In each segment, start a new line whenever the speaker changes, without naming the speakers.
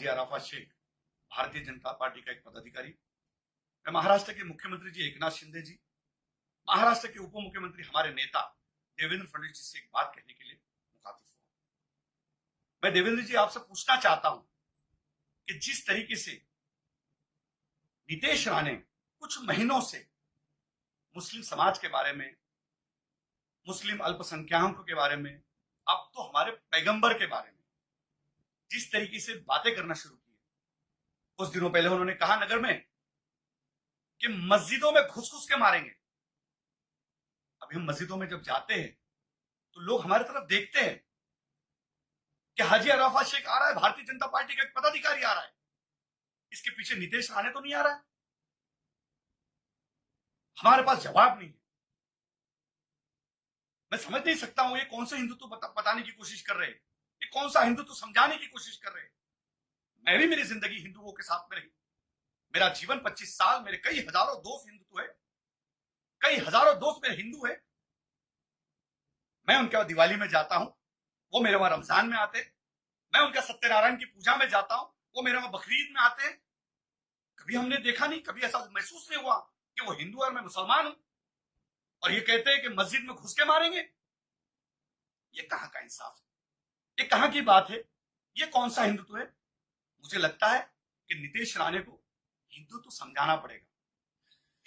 हाजी Arafat Sheikh Bharatiya Janata party का एक पदाधिकारी। मैं महाराष्ट्र के मुख्यमंत्री जी एकनाथ शिंदे जी, महाराष्ट्र के उप मुख्यमंत्री हमारे नेता देवेंद्र फडणवीस जी से एक बात कहने के लिए मुखातिब हूं। मैं देवेंद्र जी आपसे पूछना चाहता हूं कि जिस तरीके से नीतीश राणे कुछ महीनों से मुस्लिम समाज के बारे में, मुस्लिम अल्पसंख्याकों के बारे में, अब तो हमारे पैगंबर के बारे में जिस तरीके से बातें करना शुरू की, कुछ दिनों पहले उन्होंने कहा नगर में कि मस्जिदों में घुस घुस के मारेंगे। अभी हम मस्जिदों में जब जाते हैं तो लोग हमारी तरफ देखते हैं कि हाजी अराफात शेख आ रहा है, भारतीय जनता पार्टी का एक पदाधिकारी आ रहा है, इसके पीछे नीतीश राणे तो नहीं आ रहा है। हमारे पास जवाब नहीं है। मैं समझ नहीं सकता हूं ये कौन सा हिंदुत्व बताने की कोशिश कर रहे हैं, ये कौन सा हिंदुत्व समझाने की कोशिश कर रहे हैं। मैं भी मेरी जिंदगी हिंदुओं के साथ में रही, मेरा जीवन 25 साल, मेरे कई हजारों दोस्त हिंदुत्व है, कई हजारों दोस्त मेरे हिंदू है। मैं उनके वहां दिवाली में जाता हूं, वो मेरे वहां रमजान में आते, मैं उनका सत्यनारायण की पूजा में जाता हूं, वो मेरे वहां बकरीद में आते हैं। कभी हमने देखा नहीं, कभी ऐसा महसूस नहीं हुआ कि वो हिंदू है और मैं मुसलमान हूं, और ये कहते हैं कि मस्जिद में घुस के मारेंगे। ये कहां का इंसाफ है, ये कहां की बात है, ये कौन सा हिंदुत्व है। मुझे लगता है कि नीतीश राणे को हिंदुत्व समझाना पड़ेगा,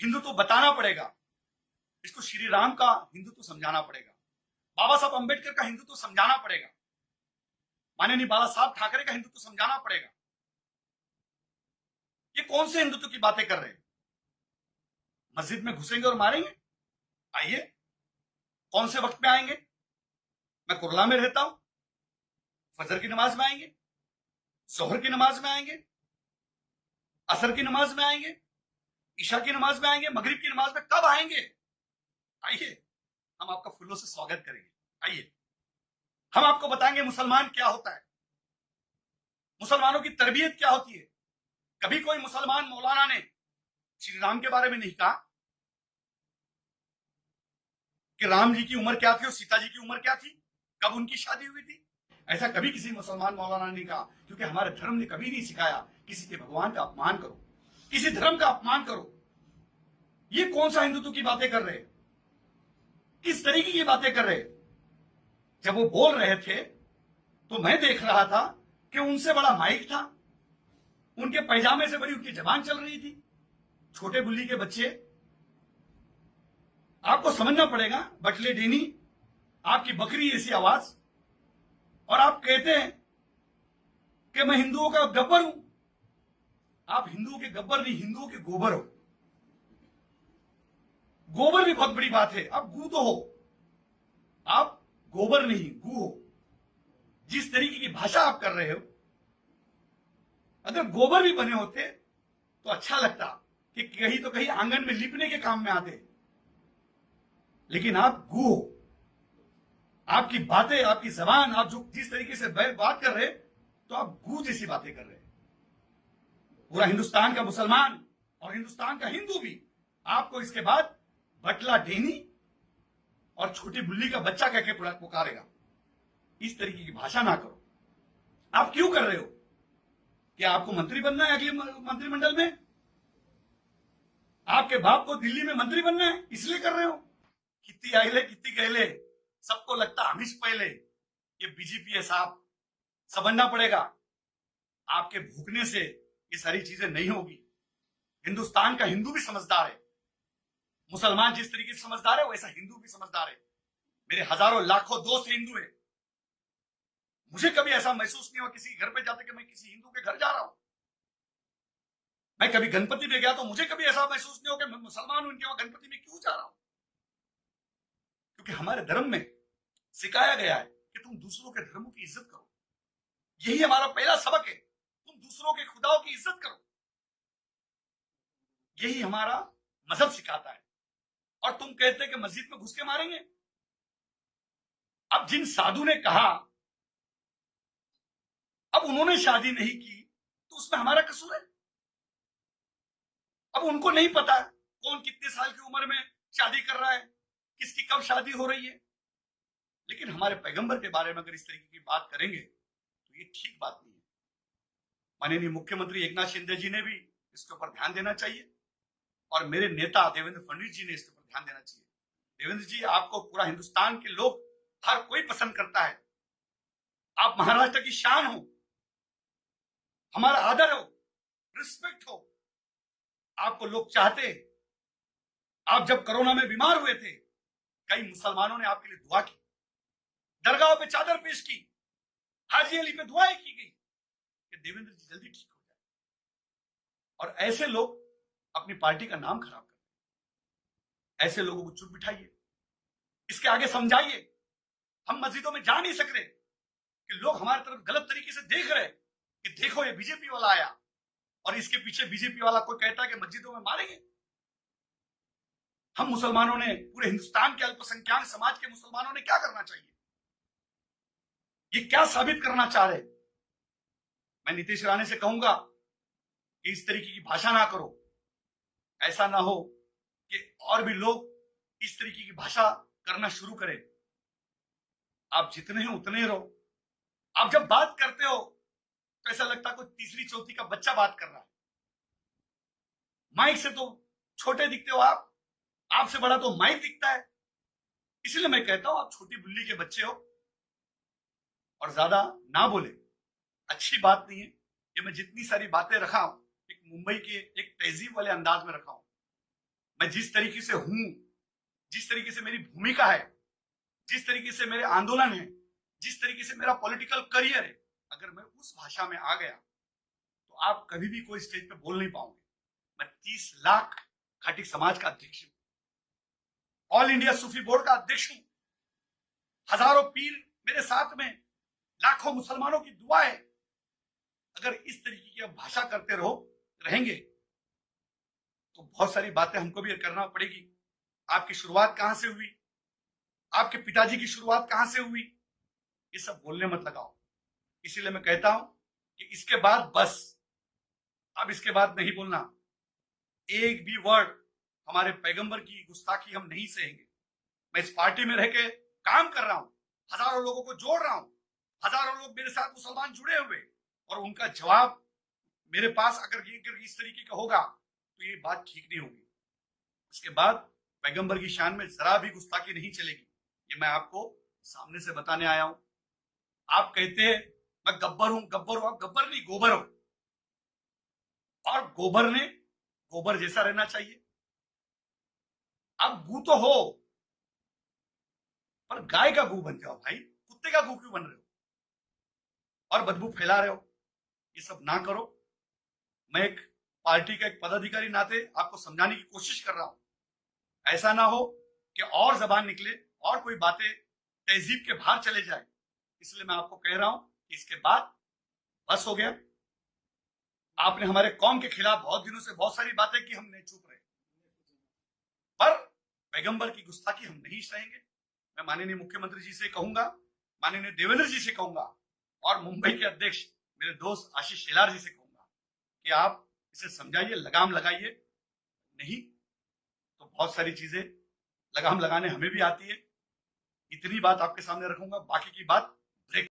हिंदुत्व बताना पड़ेगा, इसको श्री राम का हिंदुत्व समझाना पड़ेगा, बाबा साहब अंबेडकर का हिंदुत्व समझाना पड़ेगा, माननीय बाला साहब ठाकरे का हिंदुत्व समझाना पड़ेगा। ये कौन से हिंदुत्व की बातें कर रहे हैं। मस्जिद में घुसेंगे और मारेंगे। आइए, कौन से वक्त में आएंगे। मैं कुरला में रहता हूं, फजर की नमाज में आएंगे, जोहर की नमाज में आएंगे, असर की नमाज में आएंगे, ईशा की नमाज में आएंगे, मगरिब की नमाज में कब आएंगे। आइए, हम आपका फूलों से स्वागत करेंगे। आइए, हम आपको बताएंगे मुसलमान क्या होता है, मुसलमानों की तरबियत क्या होती है। कभी कोई मुसलमान मौलाना ने श्री राम के बारे में नहीं कहा कि राम जी की उम्र क्या थी और सीता जी की उम्र क्या थी, कब उनकी शादी हुई थी। ऐसा कभी किसी मुसलमान मौलाना ने कहा, क्योंकि हमारे धर्म ने कभी नहीं सिखाया किसी के भगवान का अपमान करो, किसी धर्म का अपमान करो। ये कौन सा हिंदुत्व की बातें कर रहे हैं, किस तरीके की बातें कर रहे हैं। जब वो बोल रहे थे तो मैं देख रहा था कि उनसे बड़ा माइक था, उनके पैजामे से बड़ी उनकी जबान चल रही थी। छोटे बुल्ली के बच्चे, आपको समझना पड़ेगा, बटले डेनी, आपकी बकरी ऐसी आवाज, और आप कहते हैं कि मैं हिंदुओं का गब्बर हूं। आप हिंदुओं के गब्बर नहीं, हिंदुओं के गोबर हो। गोबर भी बहुत बड़ी बात है, आप गू तो हो, आप गोबर नहीं गू हो। जिस तरीके की भाषा आप कर रहे हो, अगर गोबर भी बने होते तो अच्छा लगता कि कहीं तो कहीं आंगन में लिपने के काम में आते, लेकिन आप गू हो। आपकी बातें, आपकी जबान, आप जो जिस तरीके से बात कर रहे, तो आप गू जैसी बातें कर रहे हैं। पूरा हिंदुस्तान का मुसलमान और हिंदुस्तान का हिंदू भी आपको इसके बाद बटला डेनी और छोटी बुल्ली का बच्चा कह के पुकारेगा। इस तरीके की भाषा ना करो। आप क्यों कर रहे हो? क्या आपको मंत्री बनना है अगले मंत्रिमंडल में? आपके बाप को दिल्ली में मंत्री बनना है, इसलिए कर रहे हो? कितनी आइले कितनी गहले, सबको लगता हमीश पहले ये बीजेपी है साहब। समझना पड़ेगा, आपके भूखने से ये सारी चीजें नहीं होगी। हिंदुस्तान का हिंदू भी समझदार है, मुसलमान जिस तरीके से समझदार है वैसा हिंदू भी समझदार है। मेरे हजारों लाखों दोस्त हिंदू है, मुझे कभी ऐसा महसूस नहीं हुआ किसी घर पे जाते कि मैं किसी हिंदू के घर जा रहा हूं। मैं कभी गणपति में गया तो मुझे कभी ऐसा महसूस नहीं हो कि मैं मुसलमान हूं, इनके वहां गणपति में क्यों जा रहा हूं। क्योंकि हमारे धर्म में सिखाया गया है कि तुम दूसरों के धर्मों की इज्जत करो। यही हमारा पहला सबक है, तुम दूसरों के खुदाओं की इज्जत करो। यही हमारा मजहब सिखाता है। और तुम कहते कि मस्जिद में घुस के मारेंगे। अब जिन साधु ने कहा, अब उन्होंने शादी नहीं की तो उसमें हमारा कसूर है। अब उनको नहीं पता कौन कितने साल की उम्र में शादी कर रहा है, किसकी कब शादी हो रही है। लेकिन हमारे पैगंबर के बारे में अगर इस तरीके की बात करेंगे तो ये ठीक बात नहीं है। माननीय मुख्यमंत्री एकनाथ शिंदे जी ने भी इसके ऊपर ध्यान देना चाहिए और मेरे नेता देवेंद्र फडणवीस जी ने इसके ऊपर ध्यान देना चाहिए। देवेंद्र जी, आपको पूरा हिंदुस्तान के लोग हर कोई पसंद करता है। आप महाराष्ट्र की शान हो, हमारा आदर हो, रिस्पेक्ट हो, आपको लोग चाहते। आप जब कोरोना में बीमार हुए थे, कई मुसलमानों ने आपके लिए दुआ की, दरगाहों पे चादर पेश की, हाजी अली पे दुआएं की गई कि देवेंद्र जी जल्दी ठीक हो जाए। और ऐसे लोग अपनी पार्टी का नाम खराब करते हैं। ऐसे लोगों को चुप बिठाइए, इसके आगे समझाइए। हम मस्जिदों में जा नहीं सक रहे कि लोग हमारी तरफ गलत तरीके से देख रहे कि देखो ये बीजेपी वाला आया, और इसके पीछे बीजेपी वाला कोई कहता है कि मस्जिदों में मारेंगे। हम मुसलमानों ने, पूरे हिंदुस्तान के अल्पसंख्यक समाज के मुसलमानों ने क्या करना चाहिए? ये क्या साबित करना चाह रहे? मैं नीतीश राणे से कहूंगा कि इस तरीके की भाषा ना करो। ऐसा ना हो कि और भी लोग इस तरीके की भाषा करना शुरू करें। आप जितने हैं उतने ही रहो। आप जब बात करते हो तो ऐसा लगता है कोई तीसरी चौथी का बच्चा बात कर रहा है। माइक से तो छोटे दिखते हो आप, आपसे बड़ा तो माइक दिखता है। इसलिए मैं कहता हूं आप छोटी बुल्ली के बच्चे हो और ज्यादा ना बोले, अच्छी बात नहीं है। ये मैं जितनी सारी बातें रखा हूं एक मुंबई के एक तहजीब वाले अंदाज में रखा हूं। मैं जिस तरीके से हूं, जिस तरीके से मेरी भूमिका है, जिस तरीके से मेरे आंदोलन है, जिस तरीके से मेरा पॉलिटिकल करियर है, अगर मैं उस भाषा में आ गया तो आप कभी भी कोई स्टेज पे बोल नहीं पाओगे। मैं 30 लाख खाटिक समाज का अध्यक्ष हूं, ऑल इंडिया सूफी बोर्ड का अध्यक्ष हूं। हजारों पीर मेरे साथ में, लाखों मुसलमानों की दुआ है। अगर इस तरीके की आप भाषा करते रहेंगे तो बहुत सारी बातें हमको भी करना पड़ेगी। आपकी शुरुआत कहां से हुई, आपके पिताजी की शुरुआत कहां से हुई, ये सब बोलने मत लगाओ। इसीलिए मैं कहता हूं कि इसके बाद बस, अब इसके बाद नहीं बोलना। एक भी वर्ड हमारे पैगंबर की गुस्ताखी हम नहीं सहेंगे। मैं इस पार्टी में रह के काम कर रहा हूं, हजारों लोगों को जोड़ रहा हूं, हजारों लोग मेरे साथ मुसलमान जुड़े हुए, और उनका जवाब मेरे पास अगर इस तरीके का होगा तो ये बात ठीक नहीं होगी। इसके बाद पैगंबर की शान में जरा भी गुस्ताखी नहीं चलेगी। ये मैं आपको सामने से बताने आया हूं। आप कहते हैं मैं गब्बर हूं, गब्बर हूं। आप गब्बर नहीं, गोबर हो, और गोबर ने गोबर जैसा रहना चाहिए। आप गू तो हो, पर गाय का गू बन जाओ भाई। कुत्ते का गू क्यों बन रहे हो और बदबू फैला रहे हो? ये सब ना करो। मैं एक पार्टी का एक पदाधिकारी नाते आपको समझाने की कोशिश कर रहा हूं। ऐसा ना हो कि और जबान निकले और कोई बातें तहजीब के बाहर चले जाए। इसलिए मैं आपको कह रहा हूं कि इसके बाद बस हो गया। आपने हमारे कौम के खिलाफ बहुत दिनों से बहुत सारी बातें की, हम नहीं चुप रहे, पर पैगंबर की गुस्ताखी हम नहीं सहेंगे। मैं माननीय मुख्यमंत्री जी से कहूंगा, माननीय देवेंद्र जी से कहूंगा, और मुंबई के अध्यक्ष मेरे दोस्त आशीष शेलार जी से कहूंगा कि आप इसे समझाइए, लगाम लगाइए। नहीं तो बहुत सारी चीजें लगाम लगाने हमें भी आती है। इतनी बात आपके सामने रखूंगा, बाकी की बात ब्रेक।